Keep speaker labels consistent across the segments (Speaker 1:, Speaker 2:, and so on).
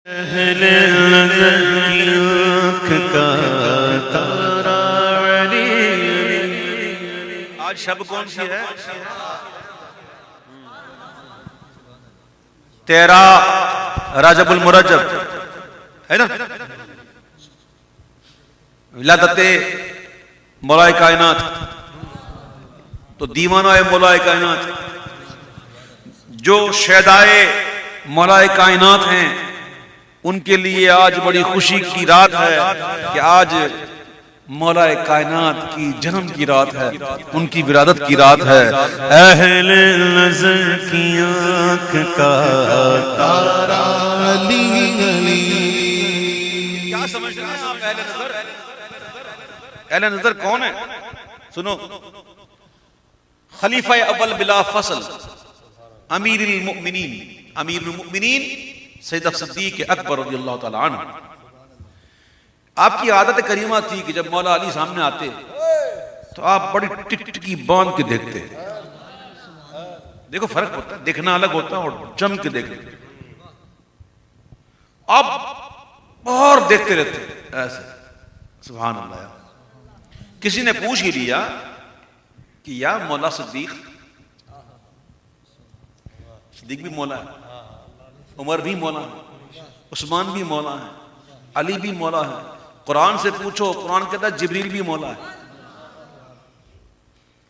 Speaker 1: اہل نظر کی آنکھ کا تارا علی۔ آج شب کون سی ہے؟ 13 رجب المرجب ہے نا؟ ولادت مولا کائنات۔ تو دیوانہ مولا کائنات جو شہدائے مولا کائنات ہیں ان کے لیے آج بڑی خوشی کی رات ہے کہ آج مولا کائنات کی جنم کی رات ہے، ان کی ولادت کی رات ہے۔ اہل نظر کی آنکھ کا تارا علی علی۔ کیا سمجھ رہے ہیں آپ اہل نظر؟ اہل نظر کون ہے؟ سنو، خلیفہ اول بلا فصل، امیر المؤمنین سید صدیق اکبر رضی اللہ تعالی عنہ۔ آپ کی عادت کریمہ تھی کہ جب مولا علی سامنے آتے تو آپ بڑی ٹکٹکی باندھ کے دیکھتے۔ دیکھو فرق ہوتا ہے، دیکھنا الگ ہوتا ہے اور جم کے دیکھنا۔ آپ اور دیکھتے رہتے ایسے، سبحان اللہ۔ کسی نے پوچھ ہی لیا کہ یا مولا صدیق بھی مولا ہے، عمر بھی مولا ہے، عثمان بھی مولا ہے، علی بھی مولا ہے۔ قرآن سے پوچھو، قرآن کہتا ہے جبریل بھی مولا ہے۔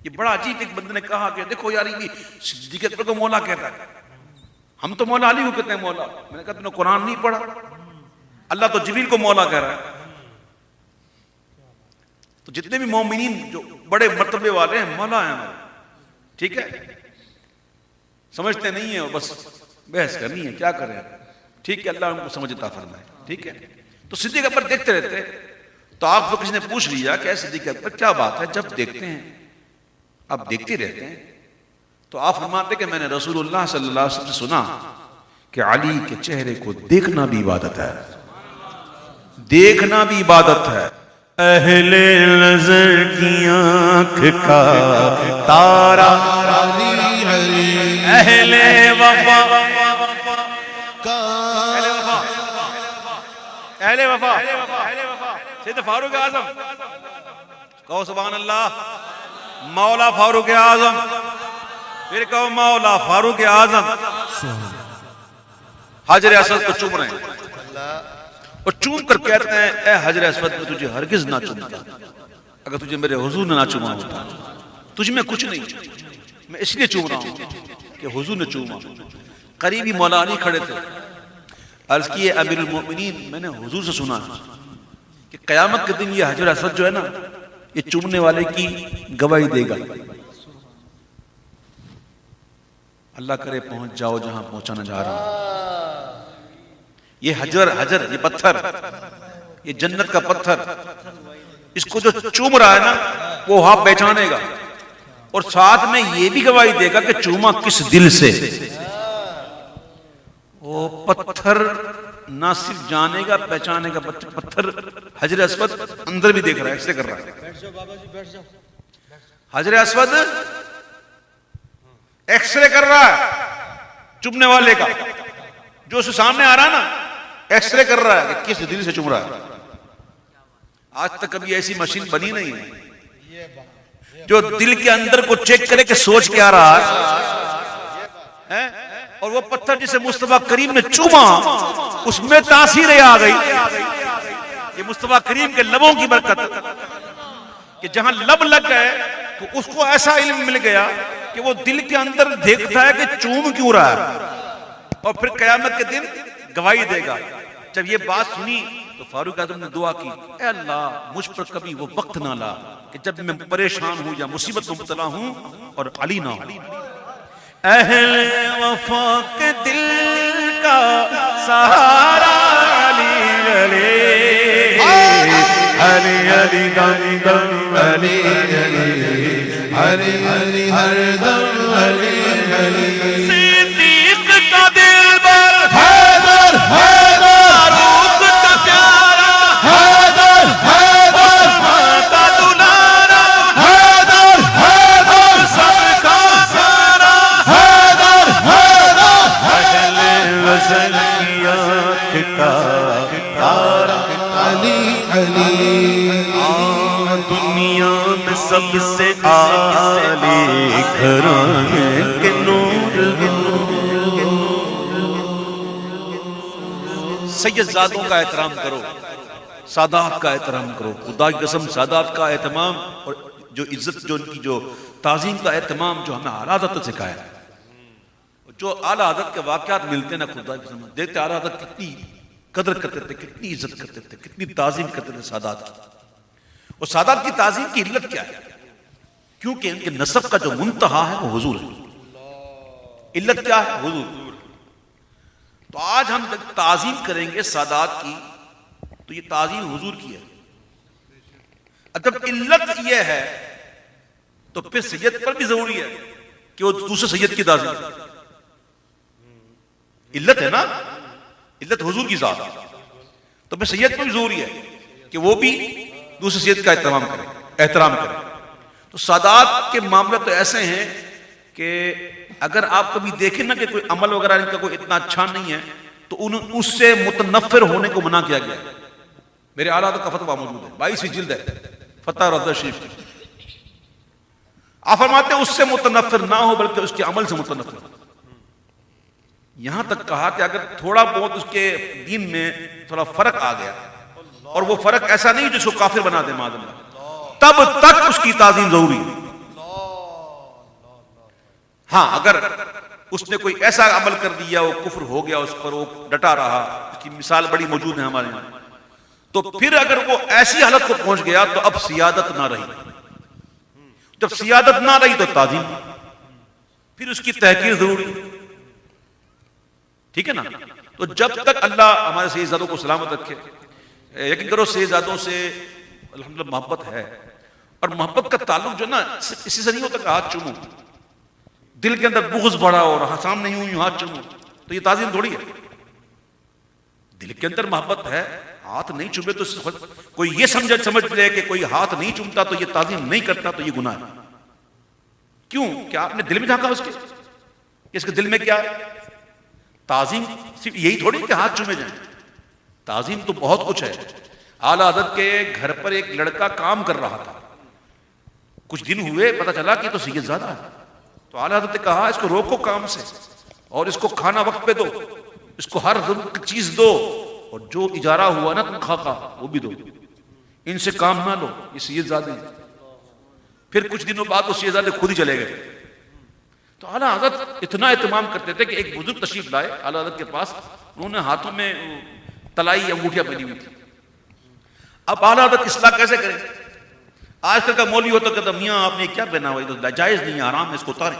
Speaker 1: یہ بڑا عجیب، ایک بندے نے کہا کہ دیکھو یار یہ صدیق اکبر کو مولا کہتا ہے، ہم تو مولا علی کو کہتے ہیں مولا۔ میں نے کہا تم نے قرآن نہیں پڑھا؟ اللہ تو جبریل کو مولا کہہ رہا ہے۔ تو جتنے بھی مومنین جو بڑے مرتبے والے ہیں مولا ہیں ہمارے، ٹھیک ہے؟ سمجھتے نہیں ہیں، بس بحث کرنی ہے، کیا کریں؟ ٹھیک ہے، اللہ ان کو سمجھ عطا فرمائے، ٹھیک ہے؟ تو صدیق اکبر دیکھتے رہتے۔ تو آپ کو کسی نے پوچھ لیا کہ صدیق اکبر کیا بات ہے؟ جب دیکھتے ہیں آپ دیکھتے رہتے ہیں۔ تو آپ فرماتے کہ میں نے رسول اللہ صلی اللہ علیہ وسلم سے سنا کہ علی کے چہرے کو دیکھنا بھی عبادت ہے، دیکھنا بھی عبادت ہے۔ اہل نظر کی آنکھ کا تارا علی علی، اہل وفا کا اہل وفا سید فاروق اعظم، کہو سبحان اللہ، مولا فاروق اعظم، پھر کہو مولا فاروق اعظم۔ حجر اسود کو چوم رہے ہیں اور چوم کر کہتے ہیں اے حجر اسود میں تجھے ہرگز نہ چومتا، اگر تجھے میرے حضور نے نہ چوما ہوتا تجھ میں کچھ نہیں، میں اس لیے چوم رہا ہوں کہ حضور نے چوما۔ قریبی مولا علی کھڑے تھے، عرض کیے امیر المؤمنین میں نے حضور سے سنا کہ قیامت کے دن یہ حجر اسود جو ہے نا یہ چومنے والے کی گواہی دے گا۔ اللہ کرے پہنچ جاؤ جہاں پہنچانا جا رہا ہوں۔ یہ حجر یہ پتھر، یہ جنت کا پتھر، اس کو جو چوم رہا ہے نا وہ وہاں پہچانے گا اور ساتھ میں یہ بھی گواہی دے گا کہ چوما کس دل سے۔ وہ پتھر نہ صرف جانے گا پہچانے گا، پتھر حجر اسود اندر بھی دیکھ رہا ہے، ایسے کر رہا ہے۔ حجر اسود ایکس رے کر رہا ہے چومنے والے کا، جو اس سامنے آ رہا ہے نا ایکس رے کر رہا ہے کہ کس دل سے چوم رہا ہے۔ آج تک کبھی ایسی مشین بنی نہیں ہے جو دل کے اندر کو چیک کرے کہ سوچ کیا رہا ہے، اور وہ پتھر جسے مصطفیٰ کریم نے چوما اس میں تاثیریں آ گئی۔ یہ مصطفیٰ کریم کے لبوں کی برکت کہ جہاں لب لگ گئے تو اس کو ایسا علم مل گیا کہ وہ دل کے اندر دیکھتا ہے کہ چوم کیوں رہا ہے، اور پھر قیامت کے دن گواہی دے گا۔ جب یہ بات سنی تو فاروق اعظم نے دعا کی، اے اللہ مجھ پر کبھی وہ وقت نہ لا کہ جب میں پریشان ہوں یا مصیبت میں مبتلا ہوں اور علی نہ ہوں۔ اہل وفا کے دل کا سہارا علی علی، علی علی دم دم علی علی، علی علی ہر دم علی علی۔ صدیق کا دل بر حیدر، حیدر فاروق کا پیارا حیدر، حیدر عثمان کا دلارا حیدر، حیدر سب کا سارا حیدر، حیدر اہل وصل کی آنکھ کا
Speaker 2: تارا علی علی، دنیا میں سب سے عالی گھرانے کے نور،
Speaker 1: سید زادوں کا احترام کرو، سادات کا احترام کرو. خدا کی قسم سادات کا اہتمام اور جو عزت، جو ان کی جو تعظیم کا اہتمام جو ہمیں اعلیٰ حضرت نے سکھایا ہے، جو اعلیٰ حضرت کے واقعات ملتے ہیں نا، خدا کی قسم دیکھتے اعلیٰ حضرت کتنی قدر کرتے تھے، کتنی عزت کرتے تھے، کتنی تعظیم کرتے تھے سادات کی. اور سادات کی تعظیم کی علت کیا ہے؟ کیونکہ ان کے نسب کا جو منتہا ہے وہ حضور ہے. علت کیا ہے؟ حضور. تو آج ہم تعظیم کریں گے سادات کی تو یہ تعظیم حضور کی ہے. جب علت یہ ہے تو پھر سید پر بھی ضروری ہے کہ وہ دوسرے سید کی تعظیم. علت ہے نا، علت حضور کی ذات، تو پھر سید پر بھی ضروری ہے کہ وہ بھی دوسرے سید کا احترام کرے. تو سادات کے معاملے تو ایسے ہیں کہ اگر آپ کبھی دیکھیں نا کہ کوئی عمل وغیرہ ان کا کوئی اتنا اچھا نہیں ہے تو اس سے متنفر ہونے کو منع کیا گیا ہے. میرے اعلیٰ حضرت کا فتویٰ موجود ہے، 22ویں جلد ہے فتح رضا شریف کی. آپ فرماتے ہیں اس سے متنفر نہ ہو بلکہ اس کے عمل سے متنفر ہو. یہاں تک کہا کہ اگر تھوڑا بہت اس کے دین میں تھوڑا فرق آ گیا اور وہ فرق ایسا نہیں جس کو کافر بنا دے معاذ اللہ، تب تک اس کی تعظیم ضروری ہے. ہاں اگر اس نے کوئی ایسا عمل کر دیا وہ کفر ہو گیا، اس پر وہ ڈٹا رہا، اس کی مثال بڑی موجود ہے ہمارے یہاں، تو پھر اگر وہ ایسی حالت کو پہنچ گیا تو اب سیادت نہ رہی. جب سیادت نہ رہی تو تعظیم، پھر اس کی تحقیر ضروری. ٹھیک ہے نا؟ تو جب تک اللہ ہمارے سیدزادوں کو سلامت رکھے، یقین کرو سیدزادوں سے الحمدللہ محبت ہے. اور محبت کا تعلق جو نا اسی سے نہیں ہوتا کہ ہاتھ چومو، دل کے اندر بغض بڑھا اور سامنے یوں ہاتھ چومو تو یہ تعظیم تھوڑی ہے. دل کے اندر محبت ہے، ہاتھ نہیں چومے تو کوئی یہ سمجھ لے کہ کوئی ہاتھ نہیں چومتا تو یہ تعظیم نہیں کرتا تو یہ گناہ ہے. کیوں؟ کیا آپ نے دل میں جھانکا اس کے؟ اس کے دل میں کیا ہے؟ تعظیم صرف یہی تھوڑی کہ ہاتھ چومے جائیں. تعظیم تو بہت کچھ ہے. اعلیٰ حضرت کے گھر پر ایک لڑکا کام کر رہا تھا، کچھ دن ہوئے پتہ چلا کہ تو سید زادہ ہے. تو اعلیٰ حضرت نے کہا اس کو روکو کام سے اور اس کو کھانا وقت پہ دو، اس کو ہر ضرورت کی چیز دو، اور جو اجارہ ہوا نا تنخواہ کا وہ بھی دو. ان سے کام نہ لو، یہ سید زادے ہیں. پھر کچھ دنوں بعد وہ سید زادے خود ہی چلے گئے. تو اعلیٰ حضرت اتنا اہتمام کرتے تھے کہ ایک بزرگ تشریف لائے اعلیٰ حضرت کے پاس، انہوں نے ہاتھوں میں طلائی انگوٹھیاں پہنی ہوئی تھی. اب اعلیٰ حضرت اصلاح کیسے کریں؟ آج کل کا مولوی ہوتا کہتا میاں آپ نے کیا پہنا ہوا، یہ تو جائز نہیں ہے، حرام ہے، اس کو اتاریں.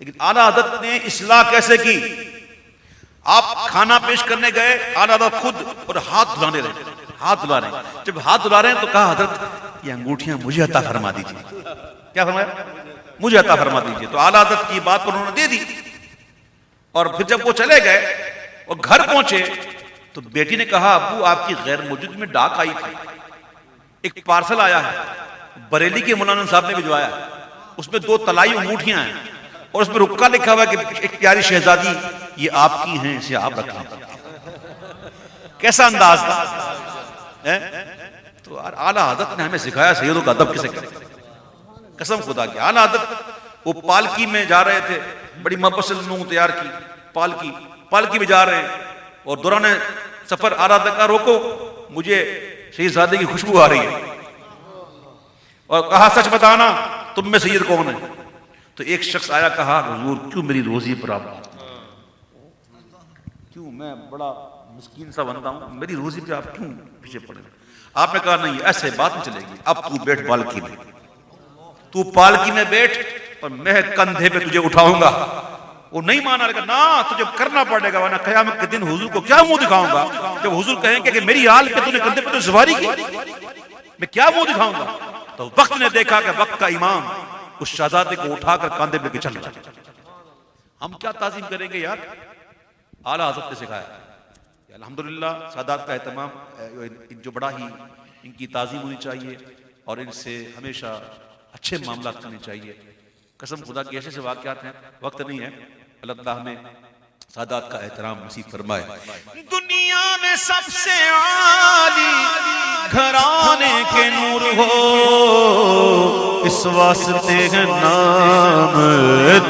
Speaker 1: لیکن اعلیٰ حضرت نے اصلاح کیسے کی؟ آپ کھانا پیش کرنے گئے، اعلیٰ حضرت خود اور ہاتھ دھلانے رہے، ہاتھ دھلا رہے ہیں. جب ہاتھ دھلا رہے ہیں تو کہا حضرت یہ انگوٹھیاں مجھے عطا فرما دیجیے. کیا فرمایا؟ مجھے عطا فرما دیجیے. تو اعلیٰ حضرت کی بات پر انہوں نے دے دی. اور پھر جب وہ چلے گئے اور گھر پہنچے تو بیٹی نے کہا ابو آپ کی غیر موجودگی میں ڈاک آئی تھی، ایک پارسل آیا ہے، بریلی کے مولانا صاحب نے بھجوایا، اس میں 2 طلائی انگوٹھیاں ہیں اور اس میں رکا لکھا ہوا ہے کہ ایک پیاری شہزادی یہ آپ کی ہیں، اسے آپ رکھیں. کیسا انداز تھا. تو اعلیٰ حضرت نے ہمیں سکھایا سیدوں کا ادب کسے کریں. قسم خدا کی اعلیٰ حضرت وہ پالکی میں جا رہے تھے، بڑی محبت سے لوگوں تیار کی پالکی میں جا رہے ہیں اور دوران سفر اعلیٰ حضرت کا روکو مجھے شہزادے کی خوشبو آ رہی ہے، اور کہا سچ بتانا تم میں سید کون ہے؟ تو ایک شخص آیا، کہا حضور کیوں میری روزی پر آپ، کیوں میں بڑا مسکین سا بندہ ہوں، میری روزی پہ آپ کیوں پیچھے پڑے؟ آپ نے کہا نہیں ایسے بات نہیں چلے گی، اب تو بیٹھ پالکی میں، تو پالکی میں بیٹھ اور میں کندھے پہ تجھے اٹھاؤں گا. وہ نہیں مانا، لیکن نا تجھے کرنا پڑے گا ورنہ قیامت کے دن حضور کو کیا منہ دکھاؤں گا؟ جب حضور کہیں گے کہ میری حال پہ تو نے کندھے پہ تو سواری کی، میں کیا منہ دکھاؤں گا؟ تو وقت نے دیکھا کہ وقت کا امام اس شہزادے کو اٹھا کر کاندھے پہ چل رہا. ہم کیا تعظیم کریں گے یار؟ اعلیٰ حضرت نے سکھایا. الحمدللہ سادات کا اہتمام جو بڑا ہی ان کی تعظیم ہونی چاہیے اور ان سے ہمیشہ اچھے معاملات کرنے چاہیے. قسم خدا کے ایسے واقعات ہیں، وقت نہیں ہے. اللہ تعالیٰ ہمیں سادات کا احترام نصیب فرمائے.
Speaker 2: دنیا میں سب سے عالی گھرانے کے نور ہو، اس واسطے ہے نام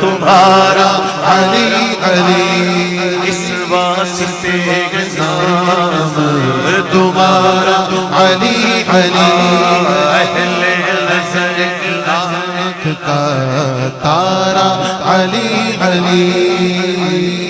Speaker 2: تمہارا
Speaker 3: علی علی،
Speaker 2: اس واسطے ہے نام
Speaker 3: تمہارا علی علی،
Speaker 2: اہل نظر کی
Speaker 3: آنکھ کا تارا علی علی.